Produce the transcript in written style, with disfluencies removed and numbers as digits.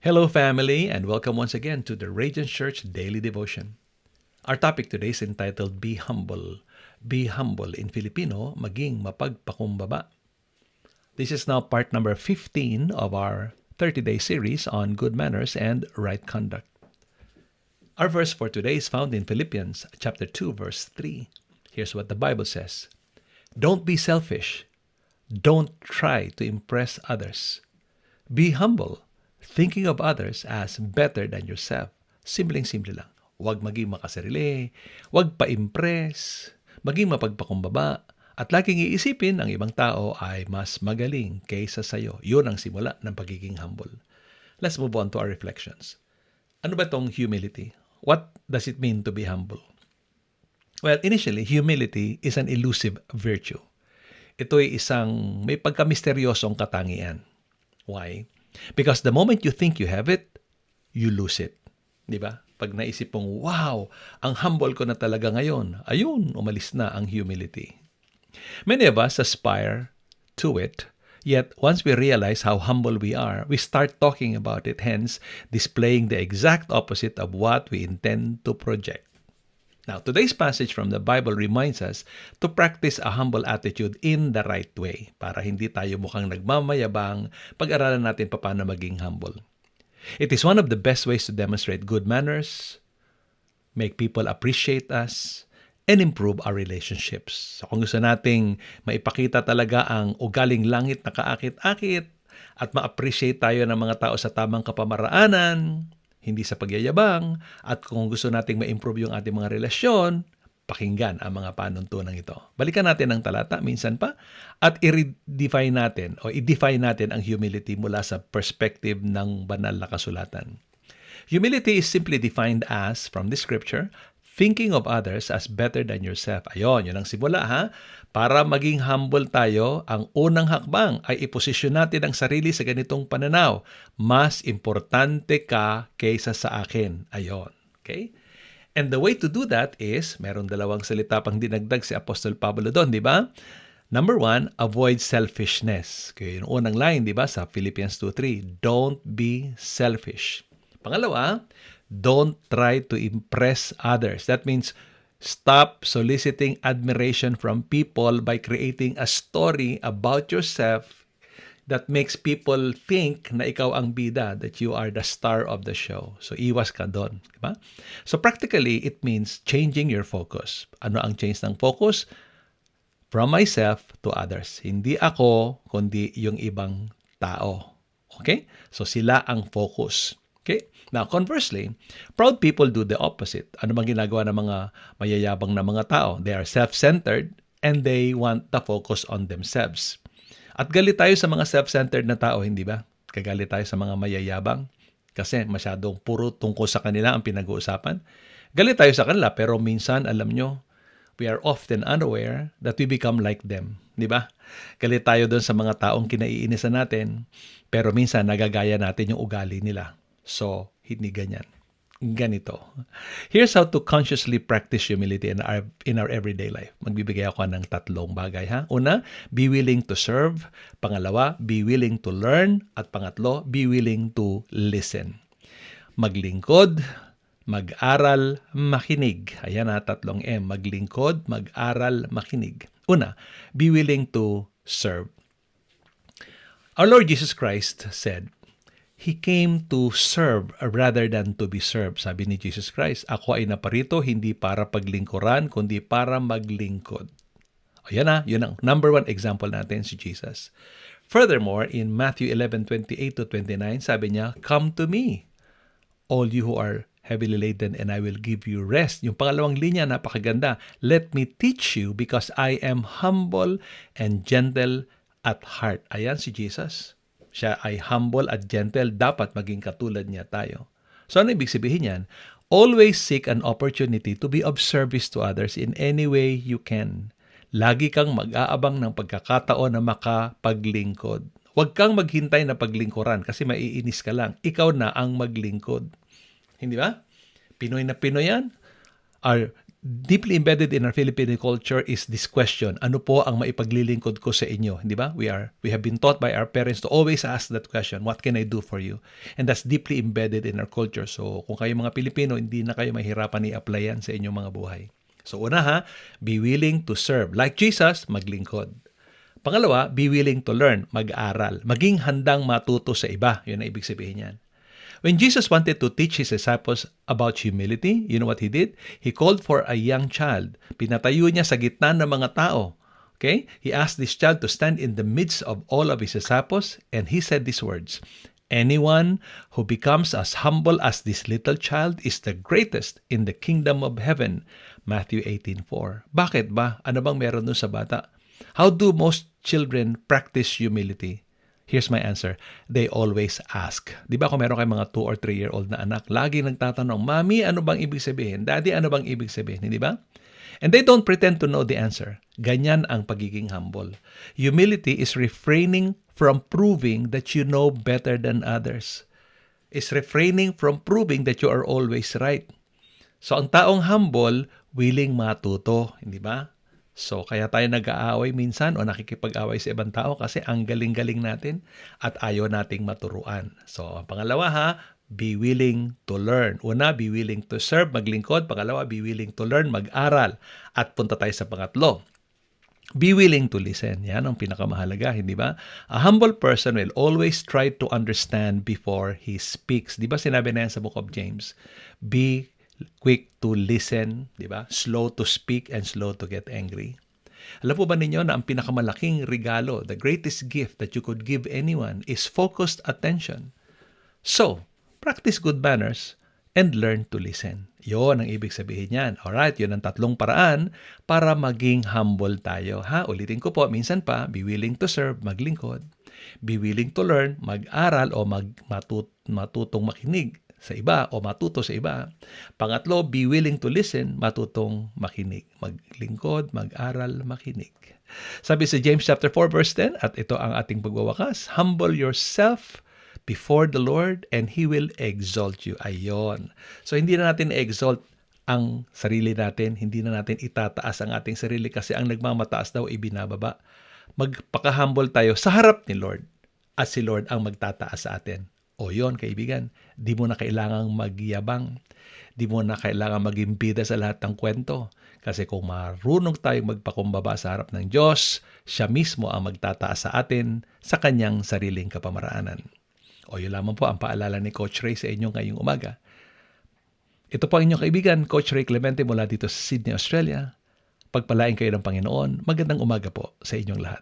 Hello, family, and welcome once again to the Radiant Church Daily Devotion. Our topic today is entitled Be Humble. Be humble in Filipino, maging mapagpakumbaba. This is now part number 15 of our 30-day series on good manners and right conduct. Our verse for today is found in Philippians chapter 2, verse 3. Here's what the Bible says. Don't be selfish. Don't try to impress others. Be humble, thinking of others as better than yourself. Simpleng-simple lang. Huwag maging makasarili, huwag pa-impress, maging mapagpakumbaba, at laging iisipin ang ibang tao ay mas magaling kaysa sayo. Yun ang simula ng pagiging humble. Let's move on to our reflections. Ano ba tong humility? What does it mean to be humble? Well, initially, humility is an elusive virtue. Ito ay isang may pagka-misteryosong katangian. Why? Because the moment you think you have it, you lose it. Di ba? Pag naisip mong, wow, ang humble ko na talaga ngayon, ayun, umalis na ang humility. Many of us aspire to it, yet once we realize how humble we are, we start talking about it, hence displaying the exact opposite of what we intend to project. Now, today's passage from the Bible reminds us to practice a humble attitude in the right way para hindi tayo mukhang nagmamayabang. Pag-aralan natin paano maging humble. It is one of the best ways to demonstrate good manners, make people appreciate us, and improve our relationships. So kung gusto nating maipakita talaga ang ugaling langit na kaakit-akit at ma-appreciate tayo ng mga tao sa tamang kapamaraanan, hindi sa pagyayabang, at kung gusto nating ma-improve yung ating mga relasyon, pakinggan ang mga panuntunan ito. Balikan natin ang talata, minsan pa, at i-define natin ang humility mula sa perspective ng banal na kasulatan. Humility is simply defined as, from the scripture, thinking of others as better than yourself. Ayun, yun ang simula ha. Para maging humble tayo, ang unang hakbang ay iposisyon natin ang sarili sa ganitong pananaw. Mas importante ka kaysa sa akin. Ayun. Okay? And the way to do that is, meron dalawang salita pang dinagdag si Apostol Pablo doon, di ba? Number 1, avoid selfishness. Okay, yung unang line, di ba, sa Philippians 2:3, don't be selfish. Pangalawa, don't try to impress others. That means stop soliciting admiration from people by creating a story about yourself that makes people think na ikaw ang bida, that you are the star of the show. So, iwas ka doon. Diba? So, practically, it means changing your focus. Ano ang change ng focus? From myself to others. Hindi ako, kundi yung ibang tao. Okay? So, sila ang focus. Okay? Now, conversely, proud people do the opposite. Ano bang ginagawa ng mga mayayabang na mga tao? They are self-centered and they want the focus on themselves. At galit tayo sa mga self-centered na tao, hindi ba? Kagalit tayo sa mga mayayabang kasi masyadong puro tungkol sa kanila ang pinag-uusapan. Galit tayo sa kanila pero minsan, alam nyo, we are often unaware that we become like them. Di ba? Galit tayo doon sa mga taong kinaiinisan natin pero minsan nagagaya natin yung ugali nila. So, hindi ganyan. Ganito. Here's how to consciously practice humility in our everyday life. Magbibigay ako ng 3 bagay. Ha? Una, be willing to serve. Pangalawa, be willing to learn. At pangatlo, be willing to listen. Maglingkod, mag-aral, makinig. Ayan ha, 3 M. Maglingkod, mag-aral, makinig. Una, be willing to serve. Our Lord Jesus Christ said, He came to serve rather than to be served. Sabi ni Jesus Christ, ako ay naparito hindi para paglingkuran, kundi para maglingkod. Ayan na, yun ang number 1 example natin si Jesus. Furthermore, in Matthew 11:28-29, sabi niya, come to me, all you who are heavily laden, and I will give you rest. Yung pangalawang linya, napakaganda. Let me teach you because I am humble and gentle at heart. Ayan si Jesus. Siya ay humble at gentle, dapat maging katulad niya tayo. So ano ibig sabihin yan? Always seek an opportunity to be of service to others in any way you can. Lagi kang mag-aabang ng pagkakataon na makapaglingkod. Huwag kang maghintay na paglingkuran kasi maiinis ka lang. Ikaw na ang maglingkod. Hindi ba? Pinoy na Pinoy yan. Our deeply embedded in our Filipino culture is this question, ano po ang maipaglilingkod ko sa inyo? Di ba? We have been taught by our parents to always ask that question, what can I do for you? And that's deeply embedded in our culture. So kung kayo mga Pilipino, hindi na kayo mahirapan i-apply yan sa inyong mga buhay. So una ha, be willing to serve. Like Jesus, maglingkod. Pangalawa, be willing to learn, mag-aral. Maging handang matuto sa iba. Yun ang ibig sabihin yan. When Jesus wanted to teach His disciples about humility, you know what He did? He called for a young child. Pinatayo niya sa gitna ng mga tao. Okay? He asked this child to stand in the midst of all of His disciples, and He said these words, "Anyone who becomes as humble as this little child is the greatest in the kingdom of heaven." Matthew 18:4. Bakit ba? Ano bang meron dun sa bata? How do most children practice humility? Here's my answer. They always ask. Di ba kung meron kayong mga 2 or 3-year-old na anak, lagi nagtatanong, Mami, ano bang ibig sabihin? Daddy, ano bang ibig sabihin? Hindi ba? And they don't pretend to know the answer. Ganyan ang pagiging humble. Humility is refraining from proving that you know better than others. It's refraining from proving that you are always right. So ang taong humble, willing matuto. Hindi ba? So, kaya tayo nag-aaway minsan o nakikipag-away sa ibang tao kasi ang galing-galing natin at ayaw nating maturuan. So, ang pangalawa ha, be willing to learn. Una, be willing to serve, maglingkod. Pangalawa, be willing to learn, mag-aral. At punta tayo sa pangatlo. Be willing to listen. Yan ang pinakamahalaga, hindi ba? A humble person will always try to understand before he speaks. Di ba sinabi na yan sa Book of James? Be quick to listen, di ba? Slow to speak and slow to get angry. Alam po ba ninyo na ang pinakamalaking regalo, the greatest gift that you could give anyone is focused attention. So, practice good manners and learn to listen. Yon ang ibig sabihin niyan. Alright, yun ang 3 paraan para maging humble tayo. Ha, ulitin ko po, minsan pa, be willing to serve, maglingkod. Be willing to learn, mag-aral o matutong makinig sa iba o matuto sa iba. Pangatlo, be willing to listen, matutong makinig. Maglingkod, mag-aral, makinig. Sabi sa James chapter 4 verse 10, at ito ang ating pagwawakas, humble yourself before the Lord and He will exalt you. Ayon. So hindi na natin exalt ang sarili natin, hindi na natin itataas ang ating sarili kasi ang nagmamataas daw ibinababa. Magpaka-humble tayo sa harap ni Lord at si Lord ang magtataas sa atin. O yon, kaibigan, di mo na kailangang magyabang. Di mo na kailangang maging bida sa lahat ng kwento. Kasi kung marunong tayong magpakumbaba sa harap ng Diyos, siya mismo ang magtataas sa atin sa kanyang sariling kapamaraanan. O yun lamang po ang paalala ni Coach Ray sa inyo ngayong umaga. Ito po ang inyong kaibigan, Coach Ray Clemente mula dito sa Sydney, Australia. Pagpalain kayo ng Panginoon. Magandang umaga po sa inyong lahat.